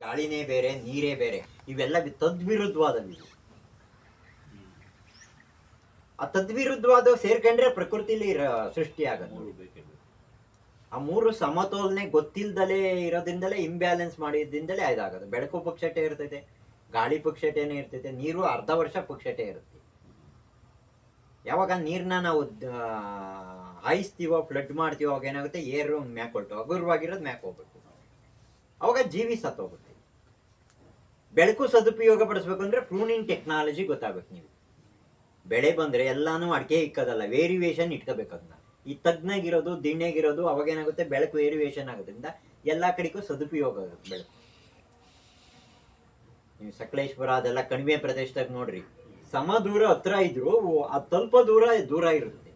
ಗಾಳಿನೇ ಬೇರೆ, ನೀರೇ ಬೇರೆ, ಇವೆಲ್ಲ ತದ್ವಿರುದ್ಧವಾದವು. ಆ ತದ್ವಿರುದ್ಧವಾದ ಸೇರ್ಕೊಂಡ್ರೆ ಪ್ರಕೃತಿಲಿ ಸೃಷ್ಟಿ ಆಗದು. ಆ ಮೂರು ಸಮತೋಲನೆ ಗೊತ್ತಿಲ್ದಲೇ ಇರೋದ್ರಿಂದಲೇ ಇಂಬ್ಯಾಲೆನ್ಸ್ ಮಾಡಿದ್ರಿಂದಲೇ ಇದಾಗದು. ಬೆಳಕು ಪುಕ್ಷಟೆ ಇರ್ತೈತೆ, ಗಾಳಿ ಪುಕ್ಷಟೆನೇ ಇರ್ತೈತೆ, ನೀರು ಅರ್ಧ ವರ್ಷ ಪುಕ್ಷಟೆ ಇರುತ್ತೆ. ಯಾವಾಗ ನೀರನ್ನ ನಾವು ಹಾಯಿಸ್ತೀವೋ, ಫ್ಲಡ್ ಮಾಡ್ತೀವೋ, ಅವಾಗ ಏನಾಗುತ್ತೆ, ಏರು ಮ್ಯಾಕ್ ಹೊಲ್ಟು ಹಗುರವಾಗಿರೋದು ಮ್ಯಾಕ್ ಹೋಗ್ಬೇಕು, ಅವಾಗ ಜೀವಿ ಸತ್ತೋಗುತ್ತೆ. ಬೆಳಕು ಸದುಪಯೋಗ ಪಡಿಸ್ಬೇಕು ಅಂದ್ರೆ ಪ್ರೂನಿಂಗ್ ಟೆಕ್ನಾಲಜಿ ಗೊತ್ತಾಗಬೇಕು. ನೀವು ಬೆಳೆ ಬಂದ್ರೆ ಎಲ್ಲಾನು ಅಡಿಕೆ ಇಕ್ಕದಲ್ಲ, ವೇರಿಯೇಷನ್ ಇಟ್ಕೋಬೇಕು. ಅದನ್ನ ಈ ತಗ್ನಾಗಿರೋದು ದಿಣ್ಣೆಗಿರೋದು ಅವಾಗ ಏನಾಗುತ್ತೆ, ಬೆಳಕು ವೇರಿಯೇಷನ್ ಆಗೋದ್ರಿಂದ ಎಲ್ಲಾ ಕಡೆಗೂ ಸದುಪಯೋಗ ಆಗುತ್ತೆ ಬೆಳಕು. ನೀವು ಸಕಲೇಶ್ಪುರ ಅದೆಲ್ಲ ಕಣಿವೆ ಪ್ರದೇಶದಾಗ ನೋಡ್ರಿ, ಸಮ ದೂರ ಹತ್ರ ಇದ್ರು ಅದು ಸ್ವಲ್ಪ ದೂರ ಇರುತ್ತೆ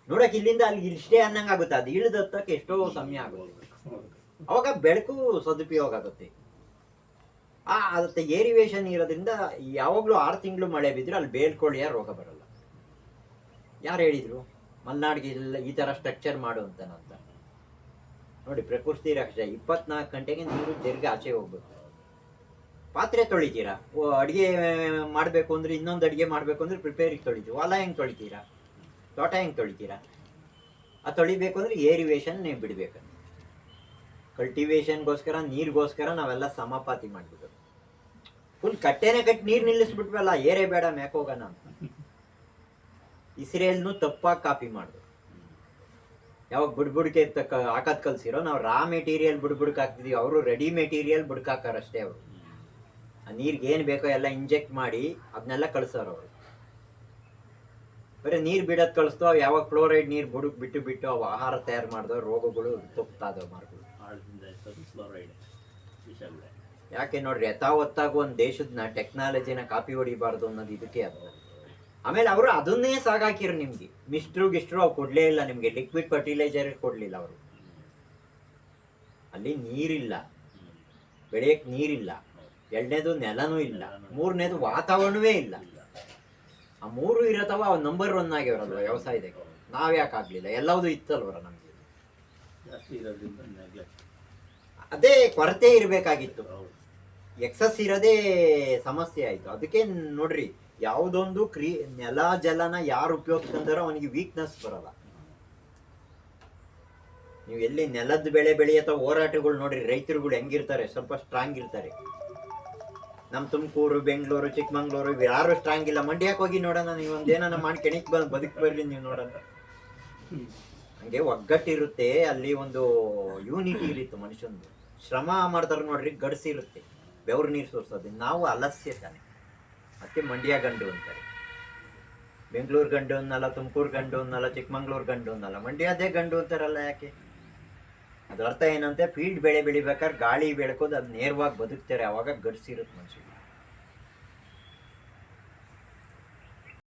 ನೋಡಕ್. ಇಲ್ಲಿಂದ ಅಲ್ಲಿ ಇಷ್ಟೇ ಅನ್ನಂಗ ಆಗುತ್ತೆ, ಅದು ಇಳಿದ ಹತ್ತಕ್ಕೆ ಎಷ್ಟೋ ಸಮಯ ಆಗುತ್ತೆ. ಅವಾಗ ಬೆಳಕು ಸದುಪಯೋಗ ಆಗುತ್ತೆ. ಅದಕ್ಕೆ ಏರಿವೇಶನ್ ಇರೋದ್ರಿಂದ ಯಾವಾಗ್ಲೂ 6 ತಿಂಗಳು ಮಳೆ ಬಿದ್ರೆ ಅಲ್ಲಿ ಬೇಳ್ಕೊಳ್ಳಿಯ ರೋಗ ಬರಲ್ಲ. ಯಾರು ಹೇಳಿದ್ರು ಮಲ್ನಾಡಿಗೆ ಇಲ್ಲ ಈ ತರ ಸ್ಟ್ರಕ್ಚರ್ ಮಾಡು ಅಂತ? ನೋಡಿ, ಪ್ರಕೃತಿ ರಕ್ಷೆ 24 ಗಂಟೆಗೆ ನೀರು ಜರ್ಗೆ ಆಚೆ ಹೋಗ್ಬೇಕು. ಪಾತ್ರೆ ತೊಳಿತೀರಾ, ಅಡಿಗೆ ಮಾಡ್ಬೇಕು ಅಂದ್ರೆ, ಇನ್ನೊಂದು ಅಡಿಗೆ ಮಾಡ್ಬೇಕು ಅಂದ್ರೆ ಪ್ರಿಪೇರಿಗೆ ತೊಳಿತೀವಿ. ಹೊಲ ಹೆಂಗ್ ತೊಳಿತೀರಾ, ತೋಟ ಹೆಂಗ್ ತೊಳಿತೀರಾ? ಆ ತೊಳಿಬೇಕು ಅಂದ್ರೆ ಏರಿವೇಶನ್ ನೀವು ಬಿಡ್ಬೇಕು. ಕಲ್ಟಿವೇಶನ್ಗೋಸ್ಕರ, ನೀರಿಗೋಸ್ಕರ ನಾವೆಲ್ಲ ಸಮಪಾತಿ ಮಾಡ್ಬಿಟ್ಟು ಫುಲ್ ಕಟ್ಟೆನೆ ಕಟ್ಟಿ ನೀರು ನಿಲ್ಲಿಸ್ಬಿಟ್ವಲ್ಲ, ಏರೇ ಬೇಡ ಮ್ಯಾಕ್ ಹೋಗೋಣ ಅಂತ. ಇಸ್ರೇಲ್ನು ತಪ್ಪಾಗಿ ಕಾಪಿ ಮಾಡಿದ್ರು. ಯಾವಾಗ ಬುಡ್ಬುಡ್ಕೆ ಹಾಕದ್ ಕಲ್ಸಿರೋ, ನಾವು ರಾ ಮೆಟೀರಿಯಲ್ ಬುಡ್ಬುಡ್ಕ್ ಹಾಕ್ತಿದೀವಿ, ಅವರು ರೆಡಿ ಮೆಟೀರಿಯಲ್ ಬುಡ್ಕಾಕಾರಷ್ಟೇ. ಅವರು ಆ ನೀರ್ಗೆ ಏನ್ ಬೇಕೋ ಎಲ್ಲ ಇಂಜೆಕ್ಟ್ ಮಾಡಿ ಅದನ್ನೆಲ್ಲ ಕಳ್ಸೋರು. ಅವರು ಬರೀ ನೀರ್ ಬಿಡೋದ್ ಕಳಿಸ್ತೋ, ಯಾವಾಗ ಫ್ಲೋರೈಡ್ ನೀರ್ ಬುಡಕ್ ಬಿಟ್ಟು ಅವು ಆಹಾರ ತಯಾರು ಮಾಡಿದೋ ರೋಗಗಳು ತಪ್ಪಾದವು ಮಾರ್ಗಳು. ಯಾಕೆ ನೋಡ್ರಿ, ಯಥಾವತ್ತಾಗ ಒಂದು ದೇಶದ ಟೆಕ್ನಾಲಜಿನ ಕಾಪಿ ಹೊಡಿಬಾರ್ದು ಅನ್ನೋದು ಇದಕ್ಕೆ ಅದ. ಆಮೇಲೆ ಅವರು ಅದನ್ನೇ ಸಾಗಾಕಿರು ನಿಮ್ಗೆ. ಗಿಷ್ಟ್ರು ಅವು ಕೊಡ್ಲೇ ಇಲ್ಲ ನಿಮ್ಗೆ, ಲಿಕ್ವಿಡ್ ಫರ್ಟಿಲೈಸರ್ ಕೊಡ್ಲಿಲ್ಲ ಅವರು. ಅಲ್ಲಿ ನೀರಿಲ್ಲ, ಬೆಳೆಯಕ್ ನೀರಿಲ್ಲ, 2ನೇದು ನೆಲನೂ ಇಲ್ಲ, 3ನೇದು ವಾತಾವರಣವೇ ಇಲ್ಲ. ಆ 3 ಇರತ್ತವ, ಅವ್ ನಂಬರ್ 1 ಆಗ್ಯವರಲ್ವ ವ್ಯವಸಾಯದಾಗ. ನಾವ್ ಯಾಕೆ ಆಗ್ಲಿಲ್ಲ? ಎಲ್ಲವೂ ಇತ್ತಲ್ವರ ನಮ್ಗೆ. ಅದೇ ಕೊರತೆ ಇರ್ಬೇಕಾಗಿತ್ತು, ಎಕ್ಸಸ್ ಇರೋದೇ ಸಮಸ್ಯೆ ಆಯ್ತು. ಅದಕ್ಕೆ ನೋಡ್ರಿ, ಯಾವುದೊಂದು ನೆಲ ಜಲನ ಯಾರು ಉಪಯೋಗಿಸ್ಕೊಂತಾರೋ ಅವನಿಗೆ ವೀಕ್ನೆಸ್ ಬರಲ್ಲ. ನೀವು ಎಲ್ಲಿ ನೆಲದ ಬೆಳೆ ಬೆಳೆಯತ್ತ ಹೋರಾಟಗಳು ನೋಡ್ರಿ, ರೈತರುಗಳು ಹೆಂಗಿರ್ತಾರೆ, ಸ್ವಲ್ಪ ಸ್ಟ್ರಾಂಗ್ ಇರ್ತಾರೆ. ನಮ್ ತುಮಕೂರು, ಬೆಂಗಳೂರು, ಚಿಕ್ಕಮಂಗ್ಳೂರು ಯಾರು ಸ್ಟ್ರಾಂಗ್ ಇಲ್ಲ. ಮಂಡ್ಯಕ್ಕೆ ಹೋಗಿ ನೋಡೋಣ, ನೀವು ಒಂದೇನ ಮಾಡಿ ಕೆಣಿಕ್ ಬದುಕ್ ಬರ್ರಿ ನೀವು ನೋಡೋಣ. ಹಂಗೆ ಒಗ್ಗಟ್ಟಿರುತ್ತೆ, ಅಲ್ಲಿ ಒಂದು ಯೂನಿಟಿ ಇರುತ್ತೆ. ಮನುಷ್ಯಂದು ಶ್ರಮ ಮಾಡ್ತಾರೆ ನೋಡ್ರಿ, ಗಡ್ಸಿರುತ್ತೆ, ಬೆವ್ರು ನೀರು ಸೋರ್ಸೋದು. ನಾವು ಅಲಸ್ಯ ತಾನೆ, ಅದಕ್ಕೆ ಮಂಡ್ಯ ಗಂಡು ಅಂತಾರೆ. ಬೆಂಗಳೂರು ಗಂಡು ಅನ್ನಲ್ಲ, ತುಮಕೂರು ಗಂಡು ಅನ್ನಲ್ಲ, ಚಿಕ್ಕಮಂಗ್ಳೂರು ಗಂಡು ಅನ್ನಲ್ಲ, ಮಂಡ್ಯದೇ ಗಂಡು ಅಂತಾರಲ್ಲ. ಯಾಕೆ? ಅದ್ರ ಅರ್ಥ ಏನಂತೆ, ಫೀಲ್ಡ್ ಬೆಳೆ ಬೆಳಿಬೇಕಾದ್ರೆ ಗಾಳಿ ಬೆಳಕೋದು ಅದು ನೇರವಾಗಿ ಬದುಕ್ತಾರೆ, ಅವಾಗ ಗಡ್ಸಿರುತ್ತೆ ಮನುಷ್ಯನಿಗೆ.